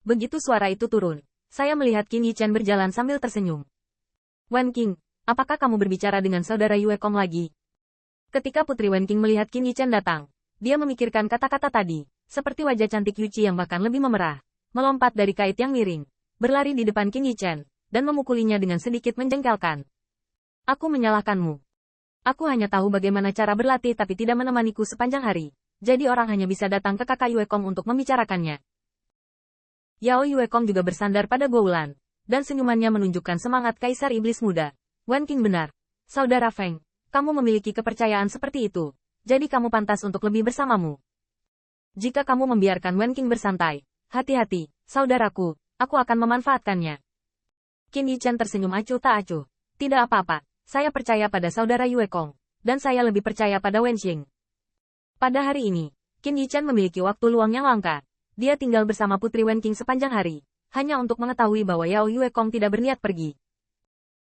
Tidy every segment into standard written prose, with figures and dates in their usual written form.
Begitu suara itu turun, saya melihat Qin Yichen berjalan sambil tersenyum. Wen Qing, apakah kamu berbicara dengan saudara Yue Kong lagi? Ketika Putri Wen Qing melihat Qin Yichen datang, dia memikirkan kata-kata tadi, seperti wajah cantik Yuci yang bahkan lebih memerah, melompat dari kait yang miring, berlari di depan Qin Yichen, dan memukulinya dengan sedikit menjengkelkan. Aku menyalahkanmu. Aku hanya tahu bagaimana cara berlatih tapi tidak menemaniku sepanjang hari, jadi orang hanya bisa datang ke kakak Yue Kong untuk membicarakannya. Yao Yue Kong juga bersandar pada Goulan, dan senyumannya menunjukkan semangat Kaisar Iblis Muda. Wen Qing benar. Saudara Feng, kamu memiliki kepercayaan seperti itu, jadi kamu pantas untuk lebih bersamamu. Jika kamu membiarkan Wen Qing bersantai, hati-hati, saudaraku, aku akan memanfaatkannya. Qin Yichen tersenyum acuh tak acuh. Tidak apa-apa, saya percaya pada saudara Yue Kong, dan saya lebih percaya pada Wen Qing. Pada hari ini, Qin Yichen memiliki waktu luang yang langka. Dia tinggal bersama Putri Wen Qing sepanjang hari, hanya untuk mengetahui bahwa Yao Yue Kong tidak berniat pergi.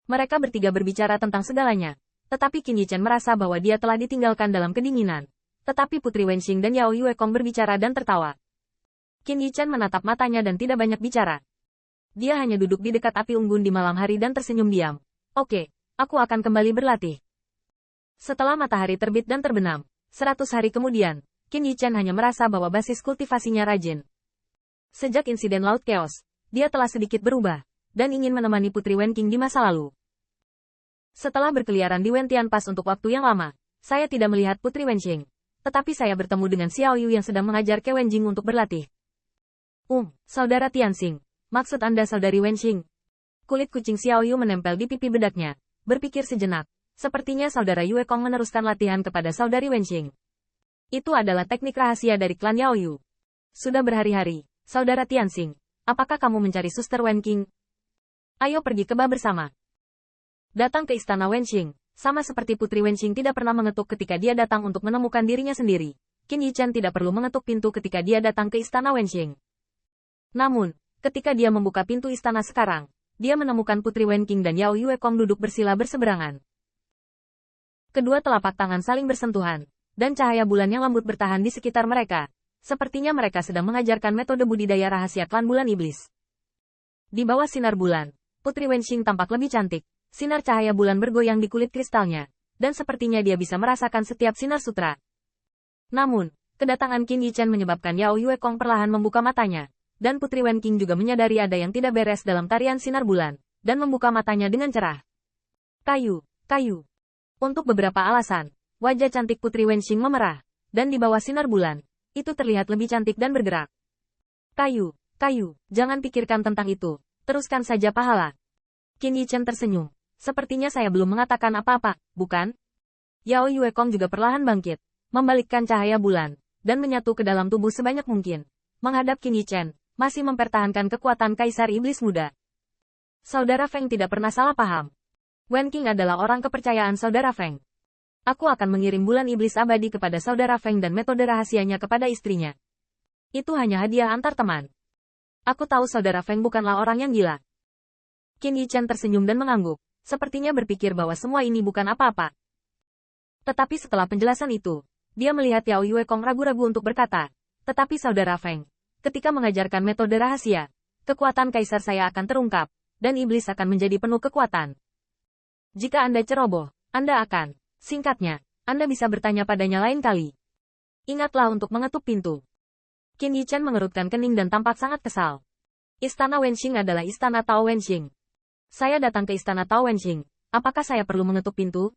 Mereka bertiga berbicara tentang segalanya, tetapi Qin Yichen merasa bahwa dia telah ditinggalkan dalam kedinginan. Tetapi Putri Wen Qing dan Yao Yue Kong berbicara dan tertawa. Qin Yichen menatap matanya dan tidak banyak bicara. Dia hanya duduk di dekat api unggun di malam hari dan tersenyum diam. Oke, aku akan kembali berlatih. Setelah matahari terbit dan terbenam, 100 hari kemudian, Qin Yichen hanya merasa bahwa basis kultivasinya rajin. Sejak insiden Laut Chaos, dia telah sedikit berubah, dan ingin menemani Putri Wen Qing di masa lalu. Setelah berkeliaran di Wentian Pass untuk waktu yang lama, saya tidak melihat Putri Wen Qing, tetapi saya bertemu dengan Xiao Yu yang sedang mengajar Ke Wen Jing untuk berlatih. Saudara Tianxing, maksud Anda saudari Wen Qing? Kulit kucing Xiao Yu menempel di pipi bedaknya, berpikir sejenak, sepertinya saudara Yue Kong meneruskan latihan kepada saudari Wen Qing. Itu adalah teknik rahasia dari klan Yao Yu. Sudah berhari-hari, saudara Tianxing, apakah kamu mencari suster Wen Qing? Ayo pergi ke bar bersama. Datang ke istana Wen Qing, sama seperti Putri Wen Qing tidak pernah mengetuk ketika dia datang untuk menemukan dirinya sendiri. Qin Yichen tidak perlu mengetuk pintu ketika dia datang ke istana Wen Qing. Namun, ketika dia membuka pintu istana sekarang, dia menemukan Putri Wen Qing dan Yao Yue Kong duduk bersila berseberangan. Kedua telapak tangan saling bersentuhan, dan cahaya bulan yang lembut bertahan di sekitar mereka. Sepertinya mereka sedang mengajarkan metode budidaya rahasia klan bulan iblis. Di bawah sinar bulan, Putri Wen Qing tampak lebih cantik. Sinar cahaya bulan bergoyang di kulit kristalnya, dan sepertinya dia bisa merasakan setiap sinar sutra. Namun, kedatangan Qin Yichen menyebabkan Yao Yue Kong perlahan membuka matanya, dan Putri Wen Qing juga menyadari ada yang tidak beres dalam tarian sinar bulan, dan membuka matanya dengan cerah. Kayu. Untuk beberapa alasan, wajah cantik Putri Wen Qing memerah, dan di bawah sinar bulan, itu terlihat lebih cantik dan bergerak. Kayu, jangan pikirkan tentang itu, teruskan saja pahala. Qin Yichen tersenyum. Sepertinya saya belum mengatakan apa-apa, bukan? Yao Yue Kong juga perlahan bangkit, membalikkan cahaya bulan, dan menyatu ke dalam tubuh sebanyak mungkin. Menghadap Qin Yichen, masih mempertahankan kekuatan Kaisar Iblis Muda. Saudara Feng tidak pernah salah paham. Wen Qing adalah orang kepercayaan saudara Feng. Aku akan mengirim bulan iblis abadi kepada saudara Feng dan metode rahasianya kepada istrinya. Itu hanya hadiah antar teman. Aku tahu saudara Feng bukanlah orang yang gila. Qin Yichen tersenyum dan mengangguk, sepertinya berpikir bahwa semua ini bukan apa-apa. Tetapi setelah penjelasan itu, dia melihat Yao Yue Kong ragu-ragu untuk berkata, tetapi saudara Feng, ketika mengajarkan metode rahasia, kekuatan kaisar saya akan terungkap, dan iblis akan menjadi penuh kekuatan. Jika Anda ceroboh, Anda akan, singkatnya, Anda bisa bertanya padanya lain kali. Ingatlah untuk mengetuk pintu. Qin Yichen mengerutkan kening dan tampak sangat kesal. Istana Wenqing adalah istana Tao Wenqing. Saya datang ke istana Tao Wenqing, apakah saya perlu mengetuk pintu?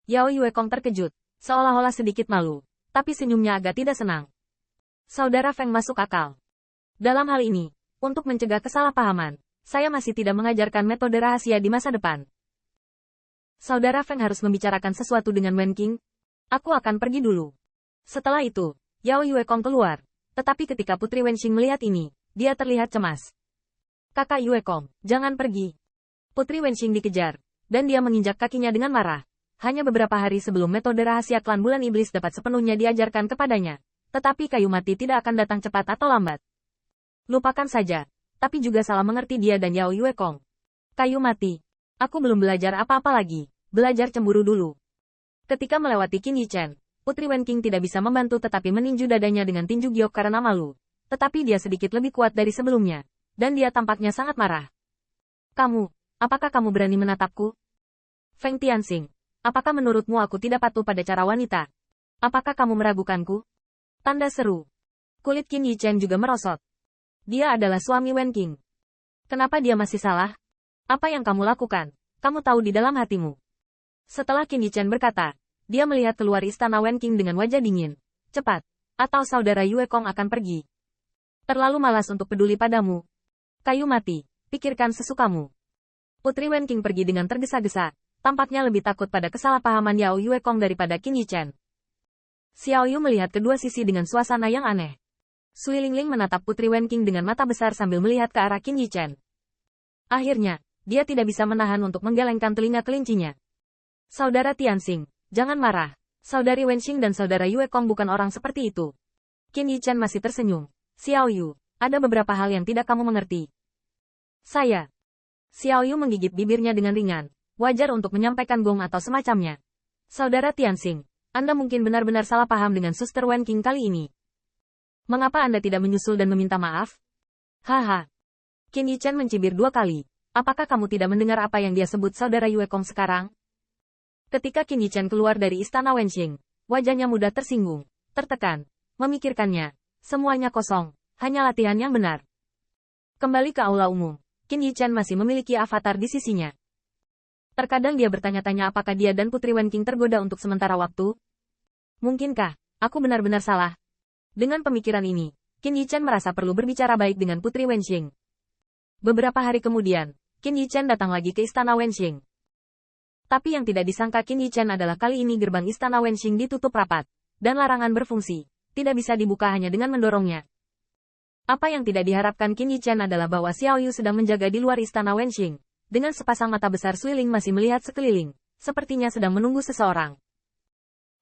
Yao Yue Kong terkejut, seolah-olah sedikit malu, tapi senyumnya agak tidak senang. Saudara Feng masuk akal. Dalam hal ini, untuk mencegah kesalahpahaman, saya masih tidak mengajarkan metode rahasia di masa depan. Saudara Feng harus membicarakan sesuatu dengan Wen Qing. Aku akan pergi dulu. Setelah itu, Yao Yue Kong keluar. Tetapi ketika Putri Wen Qing melihat ini, dia terlihat cemas. Kakak Yue Kong, jangan pergi. Putri Wen Qing dikejar, dan dia menginjak kakinya dengan marah. Hanya beberapa hari sebelum metode rahasia klan bulan iblis dapat sepenuhnya diajarkan kepadanya. Tetapi kayu mati tidak akan datang cepat atau lambat. Lupakan saja, tapi juga salah mengerti dia dan Yao Yue Kong. Kayu mati. Aku belum belajar apa-apa lagi, belajar cemburu dulu. Ketika melewati Qin Yichen, Putri Wen Qing tidak bisa membantu tetapi meninju dadanya dengan tinju giok karena malu. tetapi dia sedikit lebih kuat dari sebelumnya, dan dia tampaknya sangat marah. Apakah kamu berani menatapku? Feng Tianxing, apakah menurutmu aku tidak patuh pada cara wanita? Apakah kamu meragukanku? Tanda seru. Kulit Qin Yichen juga merosot. Dia adalah suami Wen Qing. Kenapa dia masih salah? Apa yang kamu lakukan? Kamu tahu di dalam hatimu. Setelah Qin Yichen berkata, dia melihat keluar istana Wen Qing dengan wajah dingin. Cepat, atau saudara Yue Kong akan pergi. Terlalu malas untuk peduli padamu. Kayu mati, pikirkan sesukamu. Putri Wen Qing pergi dengan tergesa-gesa, tampaknya lebih takut pada kesalahpahaman Yao Yue Kong daripada Qin Yichen. Xiao Yu melihat kedua sisi dengan suasana yang aneh. Sui Lingling menatap Putri Wen Qing dengan mata besar sambil melihat ke arah Qin Yichen. Akhirnya, dia tidak bisa menahan untuk menggelengkan telinga kelincinya. Saudara Tianxing, jangan marah. Saudari Wenxing dan saudara Yue Kong bukan orang seperti itu. Qin Yichen masih tersenyum. Xiao Yu, ada beberapa hal yang tidak kamu mengerti. Xiao Yu menggigit bibirnya dengan ringan. Wajar untuk menyampaikan gong atau semacamnya. Saudara Tianxing, Anda mungkin benar-benar salah paham dengan Suster Wen Qing kali ini. Mengapa Anda tidak menyusul dan meminta maaf? Haha. Qin Yichen mencibir 2 kali. Apakah kamu tidak mendengar apa yang dia sebut saudara Yue Kong sekarang? Ketika Qin Yichen keluar dari istana Wenxing, wajahnya mudah tersinggung, tertekan, memikirkannya. Semuanya kosong, hanya latihan yang benar. Kembali ke aula umum, Qin Yichen masih memiliki avatar di sisinya. Terkadang dia bertanya-tanya apakah dia dan Putri Wen Qing tergoda untuk sementara waktu. Mungkinkah aku benar-benar salah? Dengan pemikiran ini, Qin Yichen merasa perlu berbicara baik dengan Putri Wenxing. Beberapa hari kemudian, Qin Yichen datang lagi ke istana Wenxing. Tapi yang tidak disangka Qin Yichen adalah kali ini gerbang istana Wenxing ditutup rapat, dan larangan berfungsi, tidak bisa dibuka hanya dengan mendorongnya. Apa yang tidak diharapkan Qin Yichen adalah bahwa Xiao Yu sedang menjaga di luar istana Wenxing. Dengan sepasang mata besar Sui Ling masih melihat sekeliling, sepertinya sedang menunggu seseorang.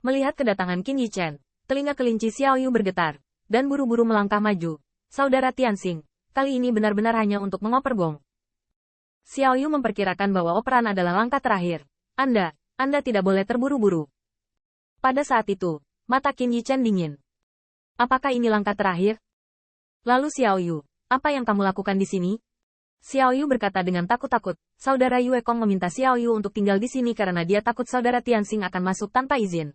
Melihat kedatangan Qin Yichen, telinga kelinci Xiao Yu bergetar, dan buru-buru melangkah maju. Saudara Tianxing, kali ini benar-benar hanya untuk mengoper gong. Xiao Yu memperkirakan bahwa operan adalah langkah terakhir. Anda tidak boleh terburu-buru. Pada saat itu, mata Qin Yichen dingin. Apakah ini langkah terakhir? Lalu Xiao Yu, apa yang kamu lakukan di sini? Xiao Yu berkata dengan takut-takut, saudara Yue Kong meminta Xiao Yu untuk tinggal di sini karena dia takut saudara Tianxing akan masuk tanpa izin.